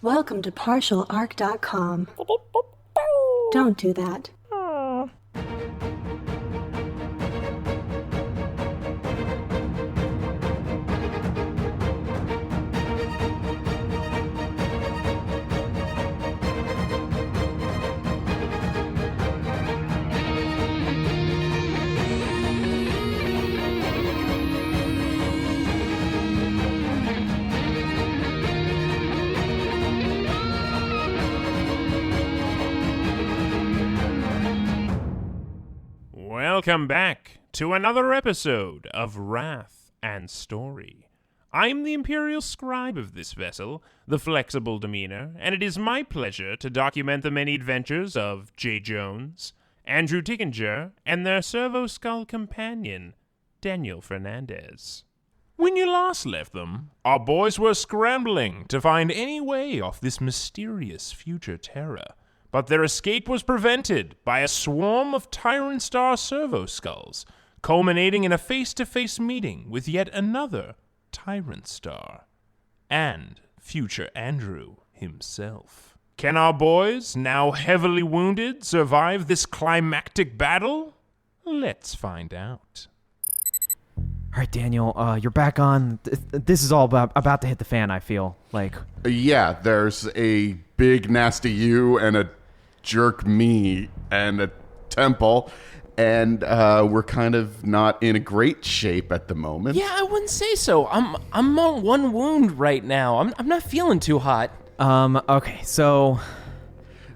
Welcome to PartialArc.com. Don't do that. Welcome back to another episode of Wrath and Story. I'm the Imperial Scribe of this vessel, the Flexible Demeanor, and it is my pleasure to document the many adventures of J. Jones, Andrew Tickinger, and their Servo Skull companion, Daniel Fernandez. When you last left them, our boys were scrambling to find any way off this mysterious future terror. But their escape was prevented by a swarm of Tyrant Star Servo Skulls, culminating in a face-to-face meeting with yet another Tyrant Star, and future Andrew himself. Can our boys, now heavily wounded, survive this climactic battle? Let's find out. All right, Daniel, you're back on. This is all about to hit the fan, I feel like. Yeah, there's a big nasty you and a jerk me and a temple, and we're kind of not in a great shape at the moment. Yeah, I wouldn't say so. I'm on one wound right now. I'm not feeling too hot. Okay, so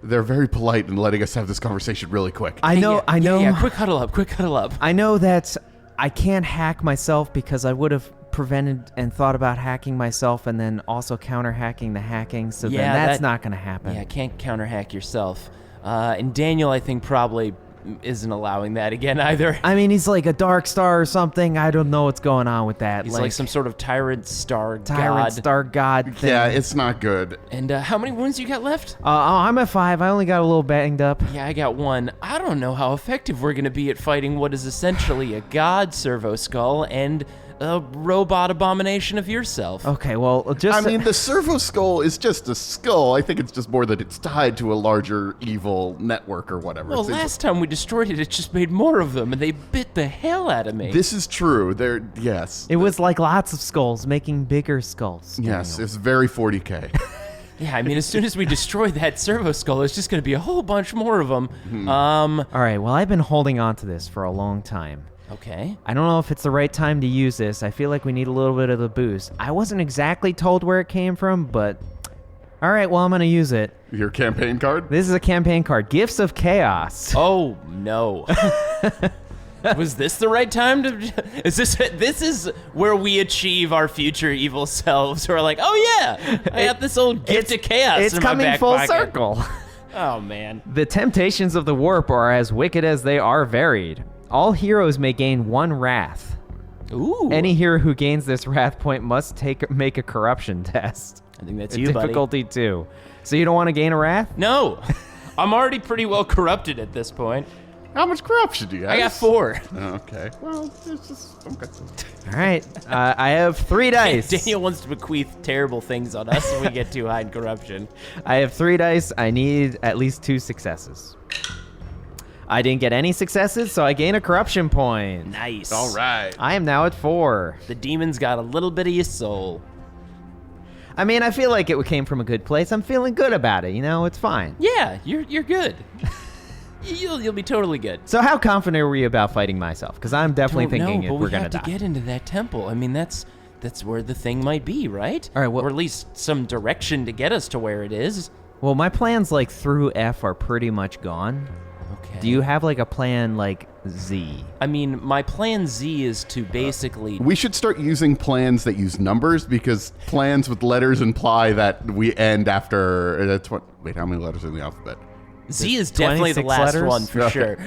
They're very polite in letting us have this conversation really quick. I know. Yeah, quick huddle up. I know that I can't hack myself because I would have prevented and thought about hacking myself and then also counter-hacking the hacking, so then that's not going to happen. Yeah, can't counter-hack yourself. And Daniel, I think, probably isn't allowing that again either. I mean, he's like a dark star or something. I don't know what's going on with that. He's like some sort of Tyrant Star God thing. Yeah, it's not good. And how many wounds you got left? I'm at 5. I only got a little banged up. Yeah, I got 1. I don't know how effective we're going to be at fighting what is essentially a god Servo Skull and a robot abomination of yourself. Okay, well, the Servo Skull is just a skull. I think it's just more that it's tied to a larger evil network or whatever. Well, last time we destroyed it, it just made more of them, and they bit the hell out of me. This is true. Yes. It was like lots of skulls making bigger skulls. Yes, it's very 40K. Yeah, I mean, as soon as we destroy that Servo Skull, there's just going to be a whole bunch more of them. All right, well, I've been holding on to this for a long time. Okay. I don't know if it's the right time to use this. I feel like we need a little bit of the boost. I wasn't exactly told where it came from, but all right, well, I'm going to use it. Your campaign card? This is a campaign card. Gifts of Chaos. Oh, no. Was this the right time to... This is where we achieve our future evil selves. We're like, oh, yeah, I got this old gift of chaos It's in my coming back full pocket. circle. Oh, man. The temptations of the warp are as wicked as they are varied. All heroes may gain 1 wrath. Ooh. Any hero who gains this wrath point must make a corruption test. I think that's you, buddy. Difficulty 2. So you don't want to gain a wrath? No. I'm already pretty well corrupted at this point. How much corruption do you have? I got 4. Okay. Well, it's just... Okay. All right. I have 3 dice. Daniel wants to bequeath terrible things on us if we get too high in corruption. I have 3 dice. I need at least 2 successes. I didn't get any successes, so I gain a corruption point. Nice. All right. I am now at 4. The demon's got a little bit of your soul. I mean, I feel like it came from a good place. I'm feeling good about it. You know, it's fine. Yeah, you're good. You'll be totally good. So how confident were you about fighting myself? Because I'm definitely thinking we're going to die. We have to get into that temple. I mean, that's where the thing might be, right? All right, well, or at least some direction to get us to where it is. Well, my plans like through F are pretty much gone. Okay. Do you have like a plan like Z? I mean, my plan Z is to basically... We should start using plans that use numbers because plans with letters imply that we end after... Wait, how many letters are in the alphabet? Z is definitely the last letters? one for sure.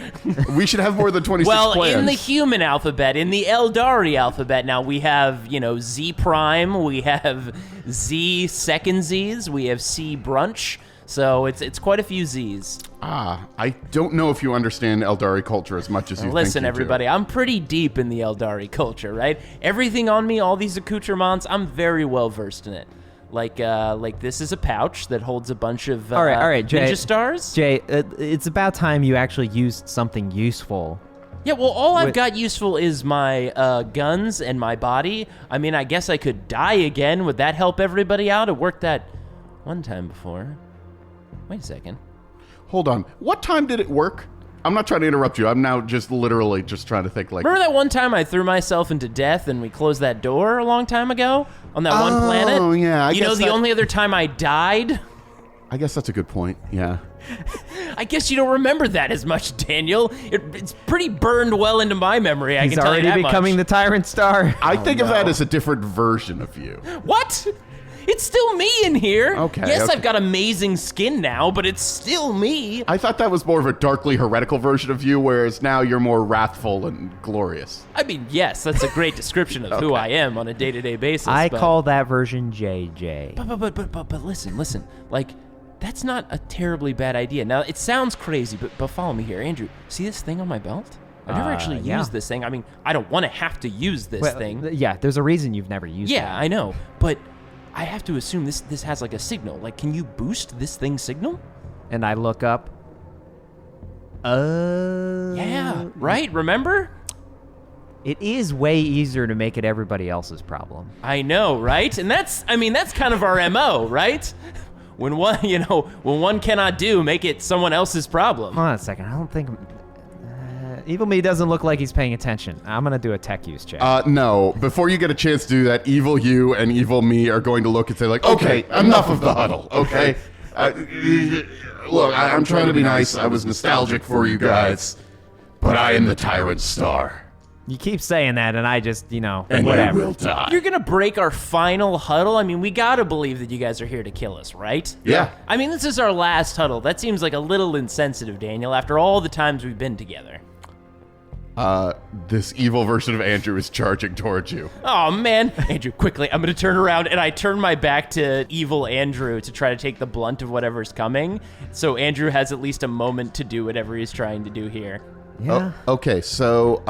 We should have more than 26 plans. Well, in the human alphabet, in the Eldari alphabet, now we have, Z prime, we have Z second Zs, we have C brunch. So it's quite a few Z's. I don't know if you understand Eldari culture as much as you Listen, think you everybody, do. I'm pretty deep in the Eldari culture, right? Everything on me, all these accoutrements, I'm very well versed in it. Like this is a pouch that holds a bunch of all right, Jay. ninja stars. Jay, it's about time you actually used something useful. Yeah, well, all I've got useful is my guns and my body. I mean, I guess I could die again. Would that help everybody out? It worked that one time before. Wait a second. Hold on. What time did it work? I'm not trying to interrupt you. I'm now just literally just trying to think like... Remember that one time I threw myself into death and we closed that door a long time ago? On that one planet? Oh, yeah. You know the only other time I died? I guess that's a good point, yeah. I guess you don't remember that as much, Daniel. It's pretty burned well into my memory, I can tell you that He's already becoming much. the Tyrant Star. I think of that as a different version of you. What? It's still me in here. Okay, Yes, okay. I've got amazing skin now, but it's still me. I thought that was more of a darkly heretical version of you, whereas now you're more wrathful and glorious. I mean, yes, that's a great description of who I am on a day-to-day basis. I but- call that version JJ. But listen. Like, that's not a terribly bad idea. Now, it sounds crazy, but follow me here. Andrew, see this thing on my belt? I've never actually yeah. used this thing. I mean, I don't want to have to use this thing. Yeah, there's a reason you've never used it. Yeah, I know. But I have to assume this has like a signal. Like, can you boost this thing's signal? And I look up. Yeah, right? Remember? It is way easier to make it everybody else's problem. I know, right? And that's kind of our MO, right? When one cannot do, make it someone else's problem. Hold on a second. I don't think... Evil Me doesn't look like he's paying attention. I'm going to do a tech use check. No. Before you get a chance to do that, Evil You and Evil Me are going to look and say, like, okay, enough of the huddle, okay? Look, I'm trying to be nice. I was nostalgic for you guys, but I am the Tyrant Star. You keep saying that, and I just, And whatever. you will die. You're gonna break our final huddle? I mean, we gotta believe that you guys are here to kill us, right? Yeah. I mean, this is our last huddle. That seems like a little insensitive, Daniel, after all the times we've been together. This evil version of Andrew is charging towards you. Oh, man. Andrew, quickly, I'm gonna turn around, and I turn my back to evil Andrew to try to take the blunt of whatever's coming, so Andrew has at least a moment to do whatever he's trying to do here. Yeah. Okay, so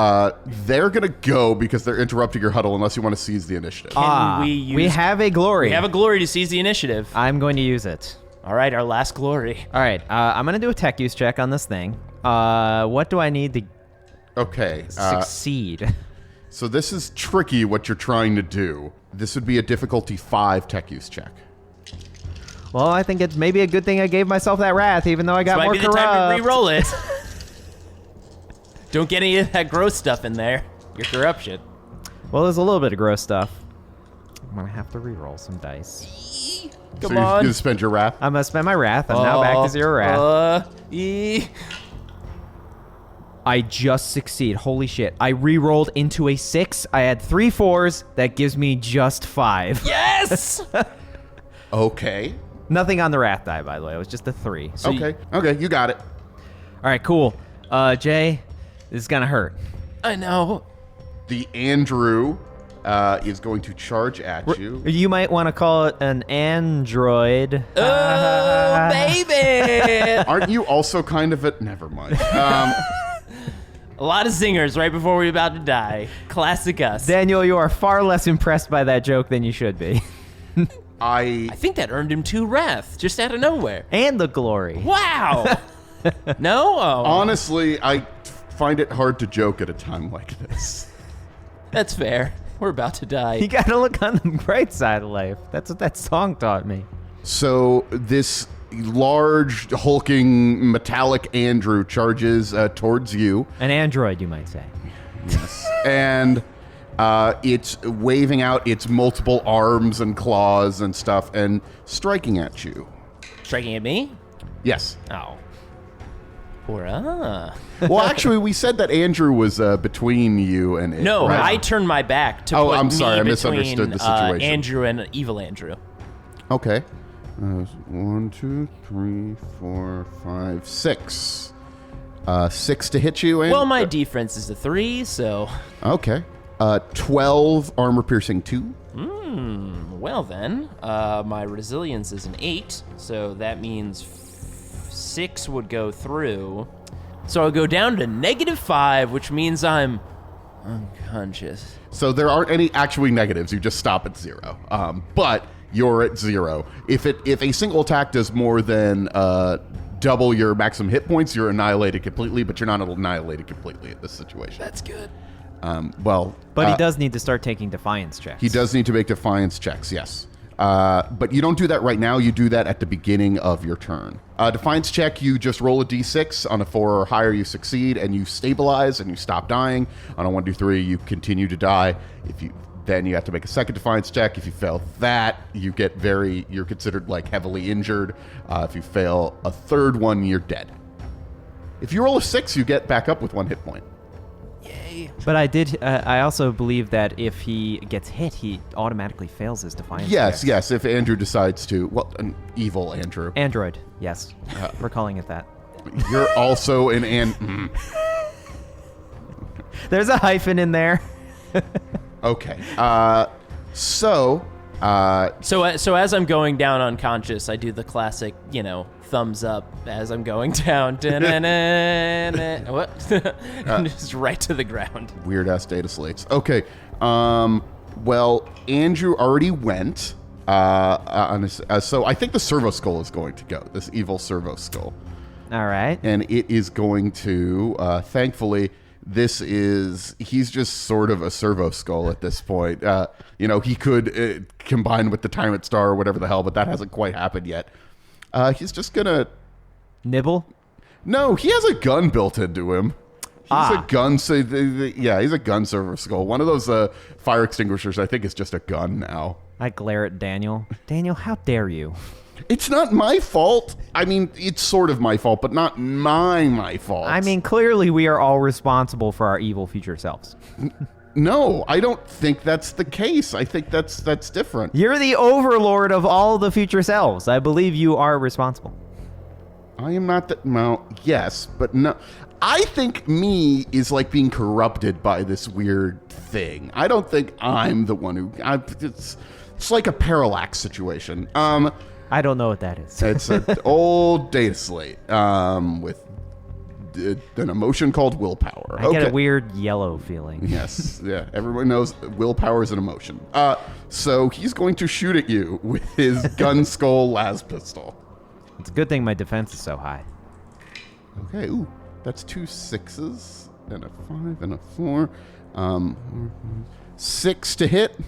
they're going to go because they're interrupting your huddle unless you want to seize the initiative. Can we use... We have a glory. We have a glory to seize the initiative. I'm going to use it. All right, our last glory. All right, I'm going to do a tech use check on this thing. What do I need to Okay. succeed? So this is tricky what you're trying to do. This would be a difficulty 5 tech use check. Well, I think it's maybe a good thing I gave myself that wrath, even though I got This might more be the corrupt. time to re-roll it. Don't get any of that gross stuff in there. Your corruption. Well, there's a little bit of gross stuff. I'm going to have to re-roll some dice. Come so you're on. going to spend your wrath? I'm going to spend my wrath. I'm now back to 0 wrath. I just succeed. Holy shit. I re-rolled into a 6. I had 3 4s. That gives me just 5. Yes! Okay. Nothing on the wrath die, by the way. It was just a 3. So Okay, you got it. all right, cool. Jay, this is going to hurt. I know. The Andrew is going to charge at you. You might want to call it an android. Oh, baby! Aren't you also kind of a... Never mind. A lot of zingers right before we're about to die. Classic us. Daniel, you are far less impressed by that joke than you should be. I think that earned him 2 wrath, just out of nowhere. And the glory. Wow! No? Oh, Honestly, I find it hard to joke at a time like this. that's fair. We're about to die. You gotta look on the bright side of life. That's what that song taught me. So this large, hulking, metallic Andrew charges towards you. An android, you might say. Yes. And it's waving out its multiple arms and claws and stuff and striking at you. Striking at me? Yes. Oh. Or, Well, actually, we said that Andrew was between you and it. No, right? I turned my back to Oh, put I'm sorry, me I misunderstood between, the situation. Andrew and evil Andrew. Okay. 1, 2, 3, 4, 5, 6. 6 to hit you, Andrew? Well, my defense is a 3, so... Okay. 12 armor piercing 2. Well then, my resilience is an 8, so that means 6 would go through. So I'll go down to -5, which means I'm unconscious. So there aren't any actually negatives. You just stop at 0. But you're at 0. If a single attack does more than double your maximum hit points, you're annihilated completely, but you're not annihilated completely at this situation. That's good. But he does need to start taking defiance checks. He does need to make defiance checks, yes. But you don't do that right now. You do that at the beginning of your turn. Defiance check, you just roll a d6. On a 4 or higher, you succeed, and you stabilize, and you stop dying. On a 1, 2, 3, you continue to die. Then you have to make a second defiance check. If you fail that, you're considered like heavily injured. If you fail a third one, you're dead. If you roll a 6, you get back up with 1 hit point. Yay. But I also believe that if he gets hit, he automatically fails his defiance. Yes. If Andrew decides to, an evil Andrew. Android, yes. We're calling it that. You're also an There's a hyphen in there. Okay. So as I'm going down unconscious, I do the classic, thumbs up as I'm going down. What? Just right to the ground. Weird ass data slates. Okay. Well, Andrew already went. So I think the servo skull is going to go. This evil servo skull. All right. And it is going to. Thankfully, he's just sort of a servo skull at this point. He could combine with the Tyrant Star or whatever the hell, but that hasn't quite happened yet. He's just gonna nibble. No, he has a gun built into him. He's a gun. So he's a gun servo skull. One of those fire extinguishers, I think, is just a gun now. I glare at Daniel. Daniel, how dare you? It's not my fault. I mean, it's sort of my fault, but not my fault. I mean, clearly we are all responsible for our evil future selves. No, I don't think that's the case. I think that's different. You're the overlord of all the future selves. I believe you are responsible. I am not that. Well, yes, but no. I think me is like being corrupted by this weird thing. I don't think I'm the one who. It's like a parallax situation. I don't know what that is. It's an old data slate with an emotion called willpower. I get a weird yellow feeling. Yes, yeah. Everyone knows willpower is an emotion. So he's going to shoot at you with his gun skull las pistol. It's a good thing my defense is so high. Okay, ooh, that's 2 6s and a 5 and a 4. 6 to hit.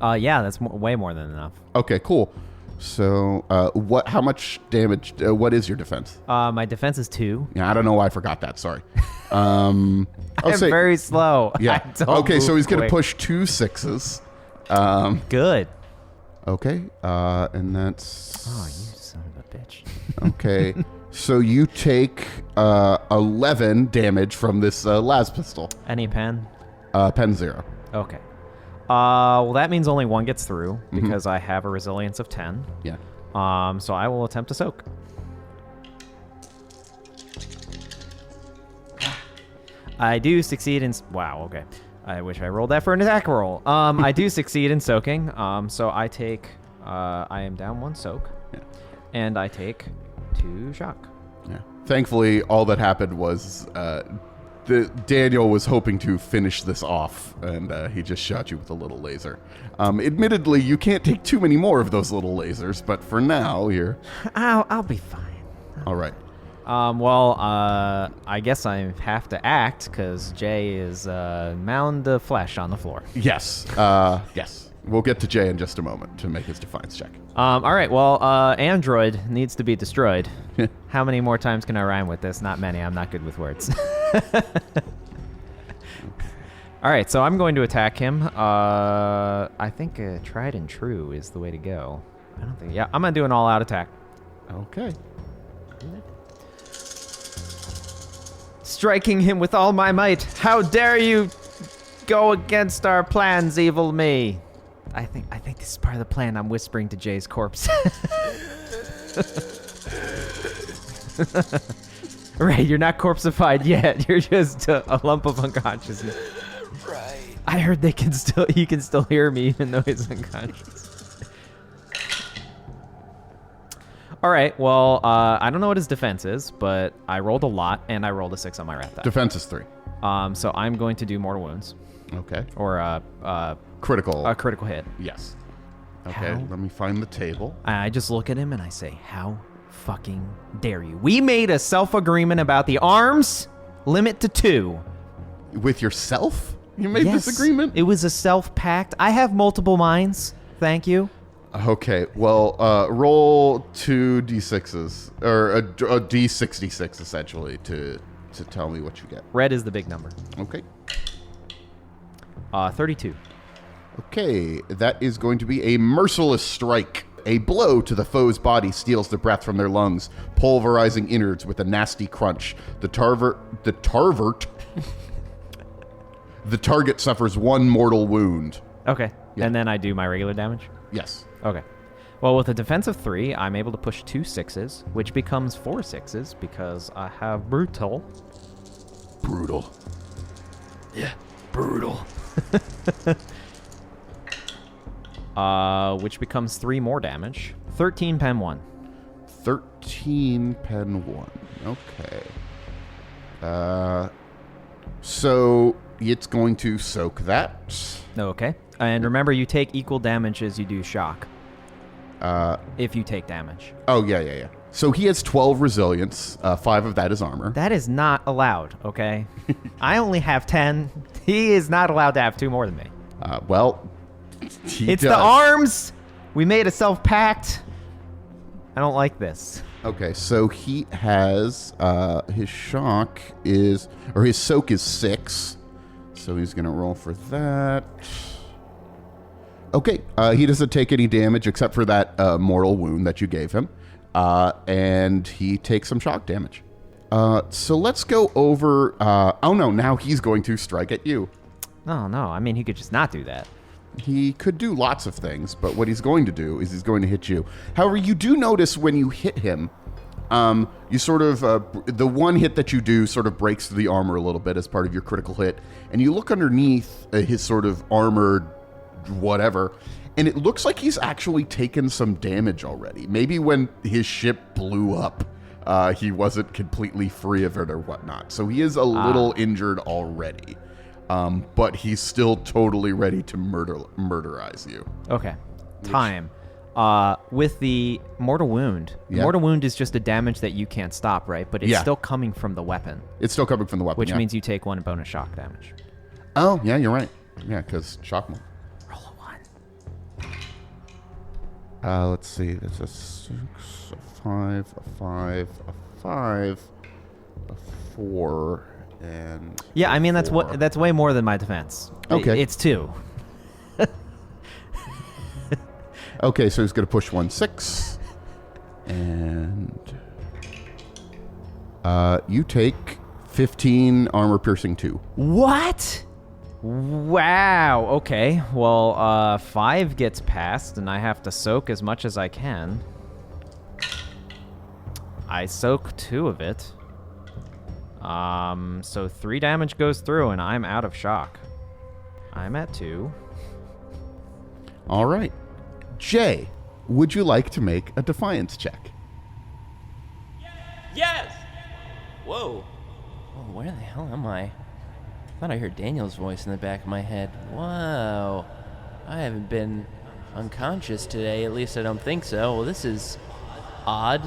Yeah, that's way more than enough. Okay, cool. So, how much damage? What is your defense? My defense is 2. Yeah, I don't know why I forgot that. Sorry. I'm very slow. Yeah. Okay, so he's going to quick. push 2 6s. Good. Okay, and that's. Oh, you son of a bitch. Okay, so you take 11 damage from this las pistol. Any pen? Pen 0. Okay. Well, that means only 1 gets through because I have a resilience of 10. Yeah. So I will attempt to soak. I do succeed in... Wow, okay. I wish I rolled that for an attack roll. I do succeed in soaking. So I take... I am down 1 soak. Yeah. And I take 2 shock. Yeah. Thankfully, all that happened was Daniel was hoping to finish this off, and he just shot you with a little laser. Admittedly, you can't take too many more of those little lasers, but for now, you're... I'll be fine. All right. Well, I guess I have to act because Jay is mound the flesh on the floor. Yes. Yes. We'll get to Jay in just a moment to make his defiance check. All right. Well, Android needs to be destroyed. How many more times can I rhyme with this? Not many. I'm not good with words. All right. So I'm going to attack him. I think tried and true is the way to go. I don't think. Yeah, I'm going to do an all-out attack. Okay. Striking him with all my might. How dare you go against our plans, evil me? I think this is part of the plan. I'm whispering to Jay's corpse. Right, you're not corpseified yet. You're just a lump of unconsciousness. Right. I heard he can still hear me even though he's unconscious. All right, well, I don't know what his defense is, but I rolled a lot, and I rolled a 6 on my wrath die. Defense is 3. So I'm going to do mortal wounds. Okay. Or Critical. a critical hit. Yes. Okay, How? let me find the table. I just look at him and I say, how fucking dare you? We made a self-agreement about the arms, limit to 2. With yourself? You made Yes, this agreement? It was a self-pact. I have multiple minds. Thank you. Okay, well, roll 2 d6s, or a d66 essentially, to tell me what you get. Red is the big number. Okay. 32. Okay, that is going to be a merciless strike. A blow to the foe's body steals the breath from their lungs, pulverizing innards with a nasty crunch. The target suffers 1 mortal wound. Okay. Yeah. And then I do my regular damage? Yes. Okay. Well, with a defense of 3, I'm able to push 2 6s, which becomes 4 6s because I have brutal. Brutal. Yeah, brutal. Which becomes 3 more damage. 13 pen 1. 13 pen 1. Okay. So it's going to soak that. Okay. And remember, you take equal damage as you do shock. If you take damage. Oh, yeah. So he has 12 resilience. 5 of that is armor. That is not allowed, okay? I only have 10. He is not allowed to have 2 more than me. Well, he It's does. the arms! We made a self-pact. I don't like this. Okay, so he has his shock is, or his soak is 6. So he's going to roll for that. Okay, he doesn't take any damage except for that mortal wound that you gave him. And he takes some shock damage. So let's go over... oh no, now he's going to strike at you. No, I mean, he could just not do that. He could do lots of things, but what he's going to do is he's going to hit you. However, you do notice when you hit him, you sort of, the one hit that you do sort of breaks through the armor a little bit as part of your critical hit, and you look underneath his sort of armored whatever, and it looks like he's actually taken some damage already. Maybe when his ship blew up, he wasn't completely free of it or whatnot. So he is a little injured already. But he's still totally ready to murderize you. Okay. Time. With the mortal wound. The Yeah. mortal wound is just a damage that you can't stop, right? But it's Yeah. still coming from the weapon, It's still coming from the weapon, which yeah. means you take 1 bonus shock damage. Oh, yeah, you're right. Yeah, because shock mode. Roll a 1. Let's see. That's a 6, a 5, a 5, a 5, a 4, and Yeah, I mean, four. that's way more than my defense. Okay. It's 2. Okay, so he's going to push 1, 6. And you take 15 armor piercing 2. What? Wow. Okay. Well, 5 gets passed, and I have to soak as much as I can. I soak 2 of it. So 3 damage goes through, and I'm out of shock. I'm at 2. All right. Jay, would you like to make a defiance check? Yes! Whoa. Whoa, where the hell am I? I thought I heard Daniel's voice in the back of my head. Wow. I haven't been unconscious today, at least I don't think so. Well, this is odd.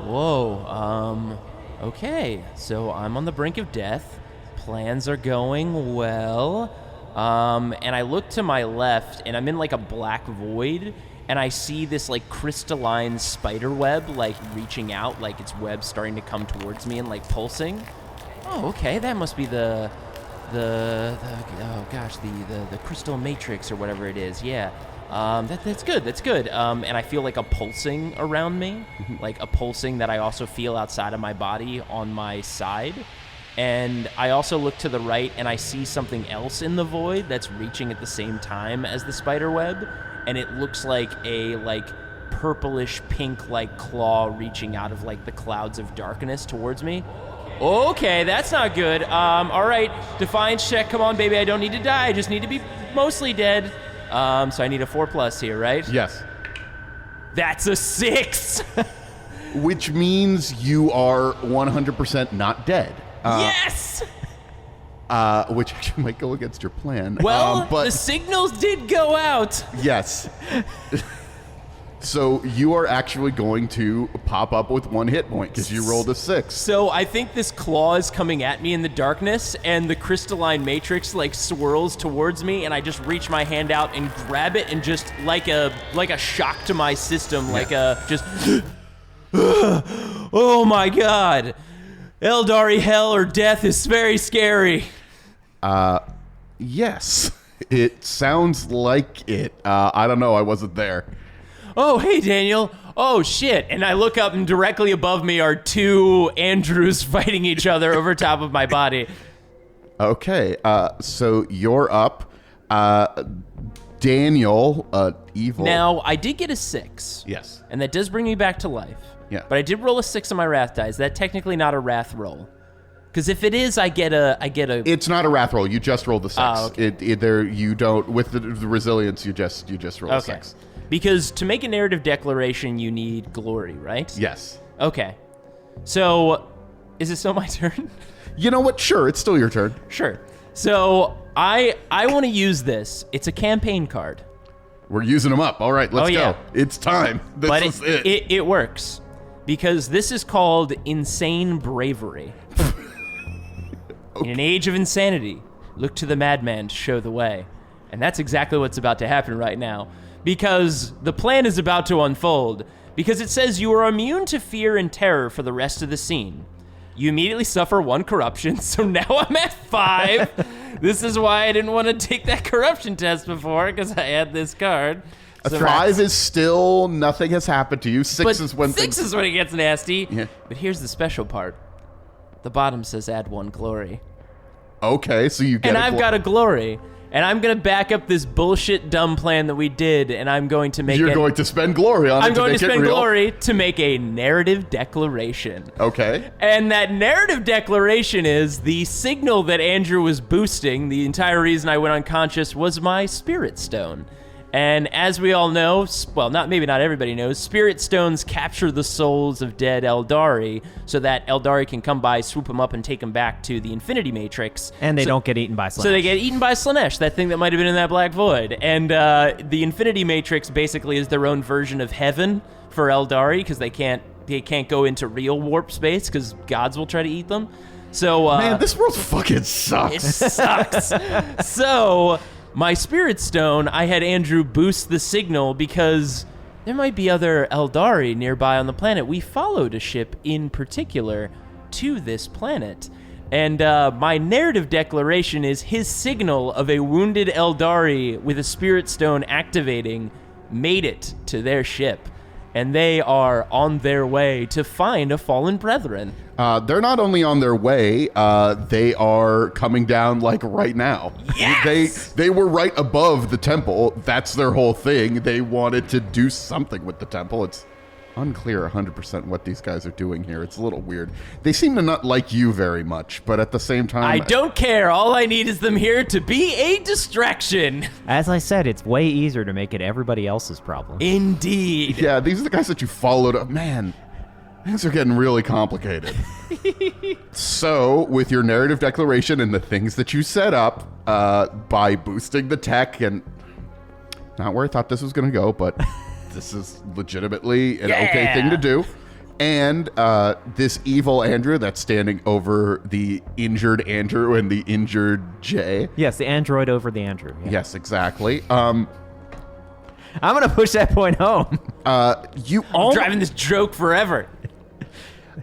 Whoa. Okay. So I'm on the brink of death. Plans are going well. And I look to my left, and I'm in like a black void, and I see this like crystalline spider web like reaching out, like its web starting to come towards me and like pulsing. Oh, okay, that must be the crystal matrix or whatever it is. Yeah, that's good. That's good. And I feel like a pulsing around me, like a pulsing that I also feel outside of my body on my side. And I also look to the right, and I see something else in the void that's reaching at the same time as the spider web, and it looks like a purplish pink claw reaching out of the clouds of darkness towards me. Okay, that's not good. All right, defiance check. Come on, baby. I don't need to die. I just need to be mostly dead. So I need a 4+ here, right? Yes. That's a 6. Which means you are 100% not dead. Yes. Which actually might go against your plan. Well, but the signals did go out. yes. So you are actually going to pop up with 1 hit point because you rolled a 6. So I think this claw is coming at me in the darkness, and the crystalline matrix like swirls towards me, and I just reach my hand out and grab it, and just like a shock to my system, like a just. Oh my God, Eldari hell or death is very scary. Yes, it sounds like it. I don't know. I wasn't there. Oh, hey, Daniel. Oh, shit. And I look up, and directly above me are 2 Andrews fighting each other over top of my body. Okay, so you're up. Daniel, evil. Now, I did get a 6. Yes. And that does bring me back to life. Yeah. But I did roll a 6 on my wrath die. Is that technically not a wrath roll? Because if it is, I get a. It's not a wrath roll. You just rolled the 6. Oh, okay. You don't with the resilience. You just roll a 6. Because to make a narrative declaration, you need glory, right? Yes. Okay. So, is it still my turn? You know what? Sure, it's still your turn. Sure. So I want to use this. It's a campaign card. We're using them up. All right, let's go. It's time. This is it. It works. Because this is called insane bravery. In an age of insanity, look to the madman to show the way. And that's exactly what's about to happen right now. Because the plan is about to unfold. Because it says you are immune to fear and terror for the rest of the scene. You immediately suffer 1 corruption, so now I'm at 5. This is why I didn't want to take that corruption test before, because I had this card. So 5 is still nothing has happened to you. 6 is when 6 is when it gets nasty. Yeah. But here's the special part. The bottom says add 1 glory. Okay, so you get. And I've got a glory. And I'm going to back up this bullshit dumb plan that we did, and I'm going to make You're going to spend glory on it. I'm going to make it spend real. glory to make a narrative declaration. Okay. And that narrative declaration is the signal that Andrew was boosting. The entire reason I went unconscious was my spirit stone. And as we all know, well, maybe not everybody knows, spirit stones capture the souls of dead Eldari so that Eldari can come by, swoop them up, and take them back to the Infinity Matrix. And they don't get eaten by Slanesh. So they get eaten by Slanesh, that thing that might have been in that black void. And the Infinity Matrix basically is their own version of heaven for Eldari because they can't go into real warp space because gods will try to eat them. So man, this world fucking sucks. It sucks. So my spirit stone, I had Andrew boost the signal because there might be other Eldari nearby on the planet. We followed a ship in particular to this planet. And my narrative declaration is his signal of a wounded Eldari with a spirit stone activating made it to their ship. And they are on their way to find a fallen brethren. They're not only on their way, they are coming down like right now. Yes! They were right above the temple. That's their whole thing. They wanted to do something with the temple. It's unclear 100% what these guys are doing here. It's a little weird. They seem to not like you very much, but at the same time... I don't care. All I need is them here to be a distraction. As I said, it's way easier to make it everybody else's problem. Indeed. Yeah, these are the guys that you followed up. Man, things are getting really complicated. So, with your narrative declaration and the things that you set up by boosting the tech, and not where I thought this was going to go, but this is legitimately an okay thing to do. And this evil Andrew that's standing over the injured Andrew and the injured Jay. Yes, the android over the Andrew. Yeah. Yes, exactly. I'm going to push that point home. You I'm driving this joke forever.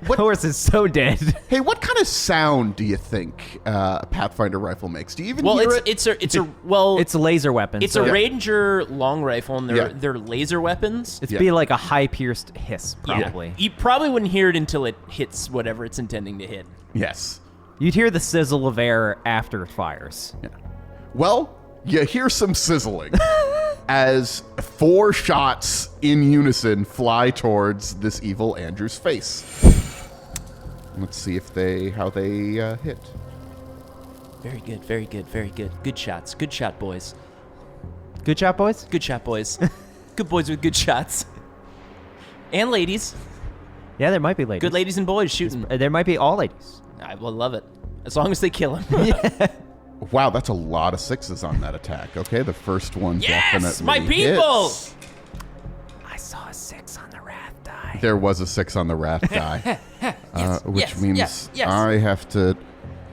What horse is so dead? Hey, what kind of sound do you think a Pathfinder rifle makes? Do you even Well, hear it? it's a laser weapon. It's so a Ranger long rifle, and Yeah. they're laser weapons. It'd be like a high-pierced hiss, Yeah. probably. You probably wouldn't hear it until it hits whatever it's intending to hit. Yes. You'd hear the sizzle of air after it fires. Yeah. Well, you hear some sizzling as 4 shots in unison fly towards this evil Andrew's face. Let's see how they hit. Very good, very good, very good. Good shots. Good shot, boys. Good shot, boys? Good shot, boys. Good boys with good shots. And ladies. Yeah, there might be ladies. Good ladies and boys shooting. There might be all ladies. I will love it. As long as they kill him. Wow, that's a lot of 6s on that attack. Okay, the first one Yes, definitely my people! hits. I saw a 6 on the wrath die. There was a 6 on the wrath die. Which means yes. I have to...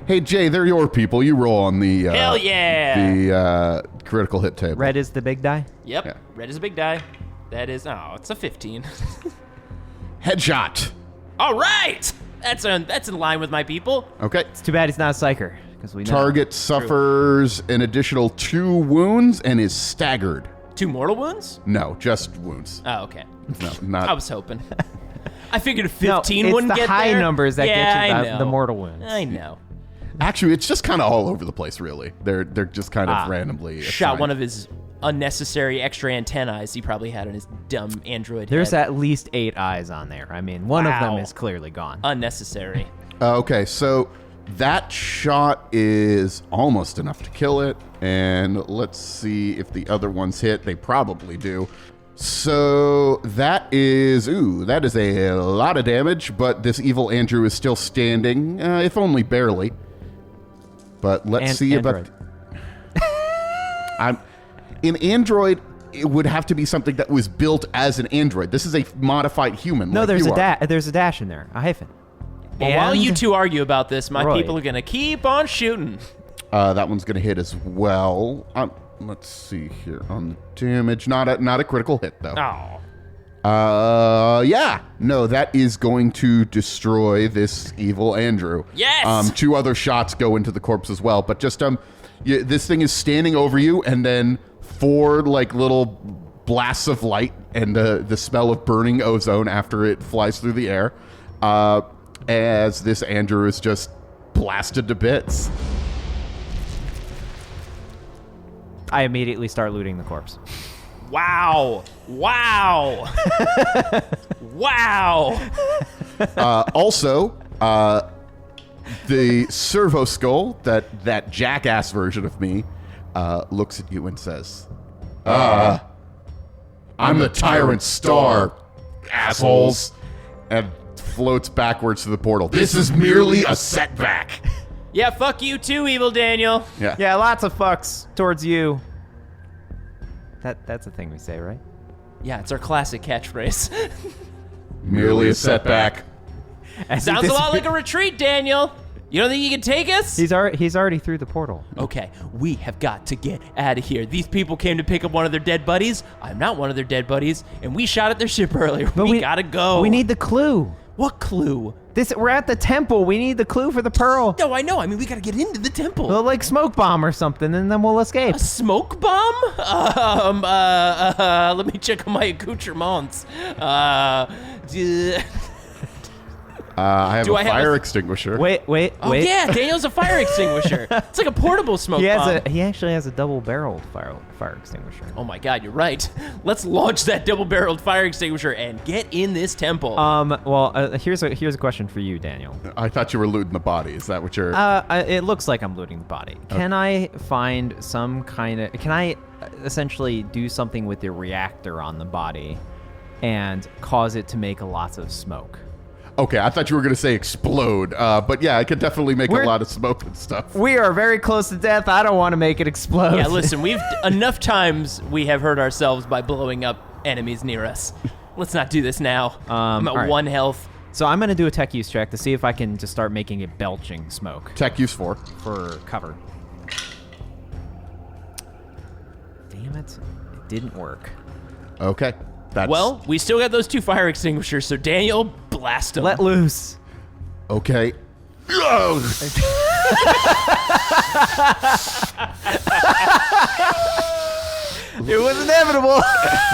Hey, Jay, they're your people. You roll on the... Hell yeah! The critical hit table. Red is the big die? Yep. Yeah. Red is a big die. That is... Oh, it's a 15. Headshot. All right! That's in line with my people. Okay. It's too bad he's not a psyker, because we know. Target suffers an additional 2 wounds and is staggered. 2 mortal wounds? No, just wounds. Oh, okay. No, not... I was hoping. I figured a 15 it's wouldn't the get high there. numbers that Yeah, get I you know. the mortal wounds. I know. Actually, it's just kind of all over the place, really. They're just kind of randomly Shot assigned. one of his unnecessary extra antennae he probably had on his dumb android There's head. at least 8 eyes on there. I mean, one of them Wow. is clearly gone. Unnecessary. Okay, so that shot is almost enough to kill it. And let's see if the other ones hit. They probably do. So that is a lot of damage, but this evil Andrew is still standing, if only barely. But let's see Android. about... In Android, it would have to be something that was built as an android. This is a modified human. No, like there's you are. there's a dash in there, a hyphen. Well, while you And- two argue about this, my Roy. people are going to keep on shooting. That one's going to hit as well. Let's see here on the damage. Not a critical hit though. Oh. Yeah. No, that is going to destroy this evil Andrew. Yes! 2 other shots go into the corpse as well, but just this thing is standing over you, and then 4 like little blasts of light and the smell of burning ozone after it flies through the air, as this Andrew is just blasted to bits. I immediately start looting the corpse. Wow. Wow. Wow. Also, the servo skull, that jackass version of me, looks at you and says, I'm the Tyrant Star, assholes, and floats backwards to the portal. This is merely a setback. Yeah, fuck you too, Evil Daniel. Yeah. Yeah, lots of fucks towards you. That's a thing we say, right? Yeah, it's our classic catchphrase. Merely a setback. Sounds a lot like a retreat, Daniel. You don't think you can take us? He's already through the portal. Okay, we have got to get out of here. These people came to pick up one of their dead buddies. I'm not one of their dead buddies, and we shot at their ship earlier. But we gotta go. We need the clue. What clue? We're at the temple. We need the clue for the pearl. No, I know. I mean, we gotta get into the temple. Well, like smoke bomb or something, and then we'll escape. A smoke bomb? Let me check on my accoutrements. I have Do a I have fire a- extinguisher. Wait. Oh yeah, Daniel's a fire extinguisher. It's like a portable smoke bomb. He actually has a double-barreled fire extinguisher. Oh my god, you're right. Let's launch that double-barreled fire extinguisher and get in this temple. Here's a question for you, Daniel. I thought you were looting the body. Is that what you're... It looks like I'm looting the body. Can I find some kind of... Can I essentially do something with the reactor on the body and cause it to make lots of smoke? Okay, I thought you were going to say explode. But yeah, I could definitely make We're- a lot of smoke and stuff. We are very close to death. I don't want to make it explode. Yeah, listen, enough times we have hurt ourselves by blowing up enemies near us. Let's not do this now. I'm at all right. 1 health. So I'm going to do a tech use check to see if I can just start making it belching smoke Tech use 4. for cover. Damn it. It didn't work. Okay. That's... Well, we still got those 2 fire extinguishers, so Daniel, blast them. Let loose. Okay. It was inevitable.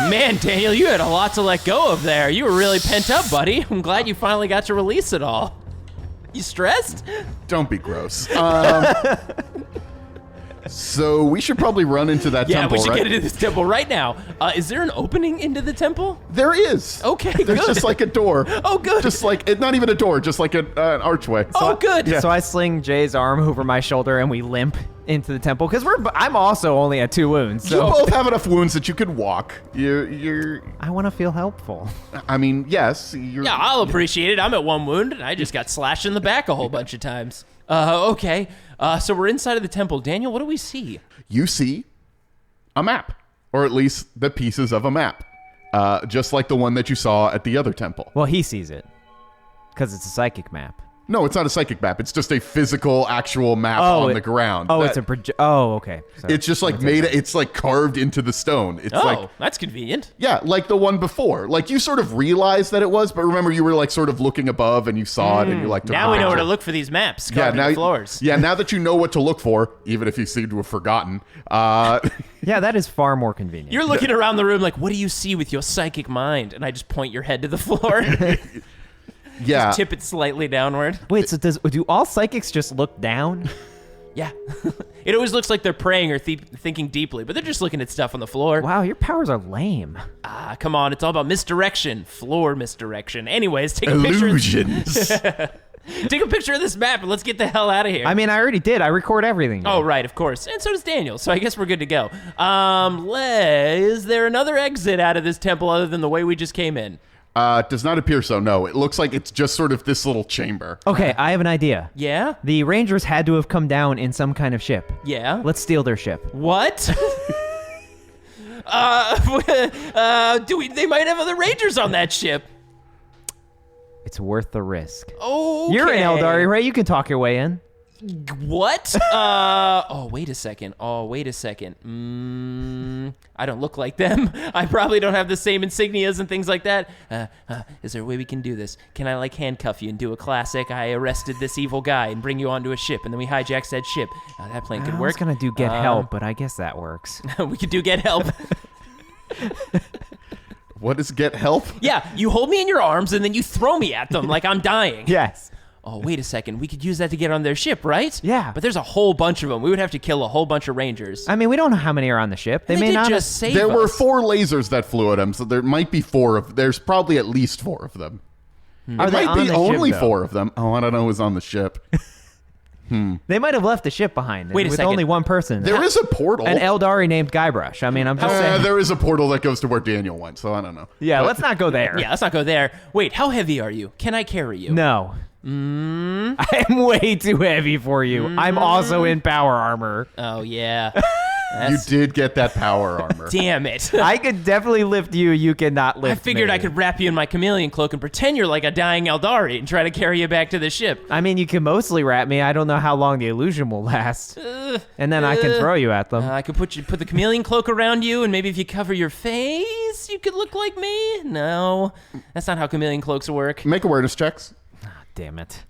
Man, Daniel, you had a lot to let go of there. You were really pent up, buddy. I'm glad you finally got to release it all. You stressed? Don't be gross. So we should probably run into that Yeah, temple, we should right? get into this temple right now. Is there an opening into the temple? There is. Okay, There's good. just like a door. Oh, good. Just like, not even a door, just like an archway. Oh, good. Yeah. So I sling Jay's arm over my shoulder and we limp into the temple because I'm also only at 2 wounds. You So both have enough wounds that you could walk. You're. I want to feel helpful. I mean, yes. You're, Yeah, I'll appreciate it. I'm at 1 wound. I just got slashed in the back a whole bunch of times. Okay. So we're inside of the temple. Daniel, what do we see? You see a map, or at least the pieces of a map. just like the one that you saw at the other temple. Well, he sees it because it's a psychic map. No, it's not a psychic map. It's just a physical, actual map on the ground. Oh, it's a okay. Sorry. It's just like it's like carved into the stone. It's like, that's convenient. yeah, like the one before. Like you sort of realized that it was, but remember you were like sort of looking above and you saw it and you like took Now a we know where picture. to look for these maps carved in the floors. Yeah, now that you know what to look for, even if you seem to have forgotten, Yeah, that is far more convenient. You're looking around the room like, what do you see with your psychic mind? And I just point your head to the floor. yeah. Tip it slightly downward. Wait, so do all psychics just look down? Yeah. It always looks like they're praying or thinking deeply, but they're just looking at stuff on the floor. Wow, your powers are lame. Ah, come on. It's all about misdirection. Floor misdirection. Anyways, take a picture. Illusions. Take a picture of this map and let's get the hell out of here. I mean, I already did. I record everything. Oh, right, of course. And so does Daniel, so I guess we're good to go. Is there another exit out of this temple other than the way we just came in? Does not appear so, no. It looks like it's just sort of this little chamber. Okay, I have an idea. Yeah? The Rangers had to have come down in some kind of ship. Yeah? Let's steal their ship. What? They might have other Rangers on that ship. It's worth the risk. Okay. You're an Eldari, right? You can talk your way in. What? Wait a second. I don't look like them. I probably don't have the same insignias and things like that. Is there a way we can do this? Can I, like, handcuff you and do a classic, I arrested this evil guy and bring you onto a ship, and then we hijack said ship? That plan could I work. was going to do get help, but I guess that works. We could do get help. What does get help? Yeah, you hold me in your arms, and then you throw me at them like I'm dying. Yes. Oh, wait a second. We could use that to get on their ship, right? Yeah. But there's a whole bunch of them. We would have to kill a whole bunch of Rangers. I mean, we don't know how many are on the ship. They They may did not just save There us. were 4 lasers that flew at him, so there might be 4 of. There's probably at least 4 of them. Are It they might on be the only ship, though? 4 of them. Oh, I don't know who's on the ship. They might have left the ship behind Wait a with second. only one person. There is a portal. An Eldari named Guybrush. I mean, I'm just saying. There is a portal that goes to where Daniel went, so I don't know. Yeah, let's not go there. Yeah, let's not go there. Wait, how heavy are you? Can I carry you? No. I'm way too heavy for you. I'm also in power armor. Oh, yeah. You did get that power armor. Damn it. I could definitely lift you. You cannot lift I figured me. I could wrap you in my chameleon cloak and pretend you're like a dying Eldari and try to carry you back to the ship. I mean, you can mostly wrap me. I don't know how long the illusion will last. And then I can throw you at them. I could put the chameleon cloak around you, and maybe if you cover your face, you could look like me. No, that's not how chameleon cloaks work. Make awareness checks. Damn it.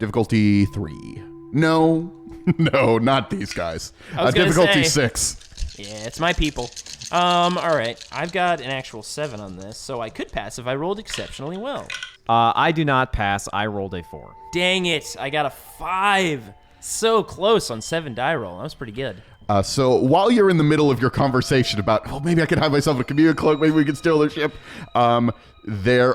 Difficulty 3. No. No, not these guys. I was gonna Difficulty say. 6. Yeah, it's my people. All right. I've got an actual 7 on this, so I could pass if I rolled exceptionally well. I do not pass. I rolled a 4. Dang it. I got a 5. So close on 7 die roll. That was pretty good. So while you're in the middle of your conversation about, oh, maybe I could hide myself in a chameleon cloak, maybe we could steal their ship, there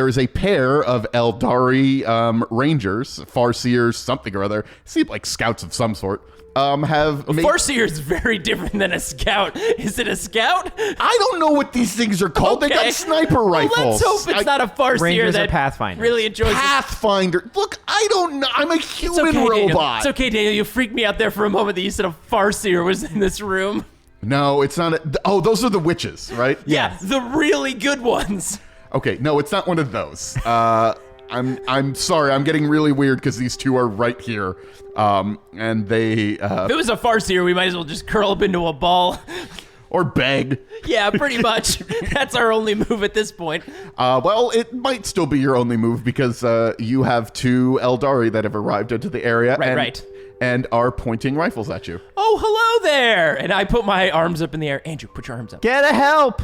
is a pair of Eldari rangers, Farseers, something or other, seem like scouts of some sort, have made... Farseer is very different than a scout. Is it a scout? I don't know what these things are called. They Okay. got sniper rifles. Well, let's hope it's not a Farseer Rangers are that Pathfinders. really enjoys it. Pathfinder. Look, I don't know. I'm a It's human okay, Daniel. robot. It's okay, Daniel. You freaked me out there for a moment that you said a Farseer was in this room. No, it's not. Oh, those are the witches, right? Yeah, the really good ones. Okay, no, it's not one of those. I'm sorry. I'm getting really weird because these two are right here, and they If it was a Farseer, we might as well just curl up into a ball. or beg. Yeah, pretty much. That's our only move at this point. Well, it might still be your only move because you have 2 Eldari that have arrived into the area, Right. and are pointing rifles at you. Oh, hello there. And I put my arms up in the air. Andrew, put your arms up. Get a help!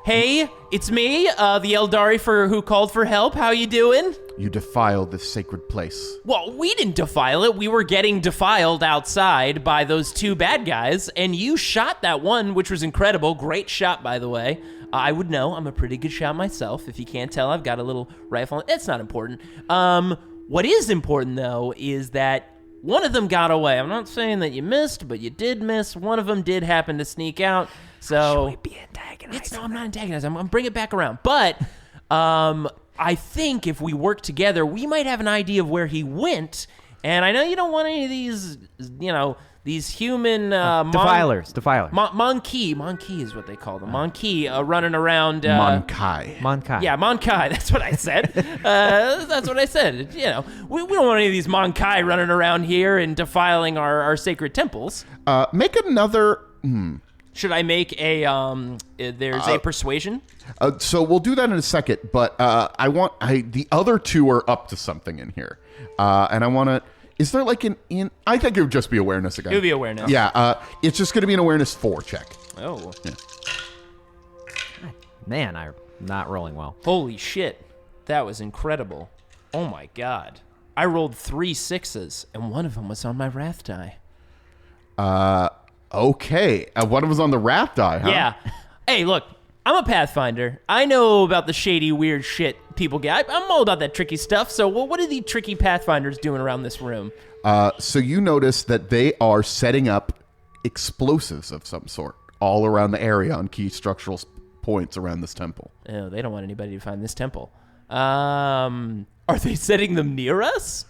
Hey, it's me, the Eldari who called for help. How you doing? You defiled this sacred place. Well, we didn't defile it. We were getting defiled outside by those 2 bad guys, and you shot that one, which was incredible. Great shot, by the way. I would know. I'm a pretty good shot myself. If you can't tell, I've got a little rifle. It's not important. What is important, though, is that one of them got away. I'm not saying that you missed, but you did miss. One of them did happen to sneak out. So Should we be antagonized? no, I'm not antagonizing. I'm gonna bring it back around. But I think if we work together, we might have an idea of where he went. And I know you don't want any of these, these human Defilers. Monkai is what they call them. Monkai running around. Monkai. Monkai. Yeah, Monkai. That's what I said. That's what I said. You know, we don't want any of these Monkai running around here and defiling our sacred temples. Make another. Should I make a there's a persuasion? So we'll do that in a second, but the other two are up to something in here, and I want to. Is there like I think it would just be awareness again. It would be awareness. Yeah, it's just going to be an awareness 4 check. Oh. Yeah. Man, I'm not rolling well. Holy shit. That was incredible. Oh my god. I rolled 3 6s, and one of them was on my wrath die. Okay. One of us on the wrath die, huh? Yeah. Hey, look. I'm a Pathfinder. I know about the shady, weird shit people get. I'm all about that tricky stuff. So what are the tricky Pathfinders doing around this room? So you notice that they are setting up explosives of some sort all around the area on key structural points around this temple. Oh, they don't want anybody to find this temple. Are they setting them near us?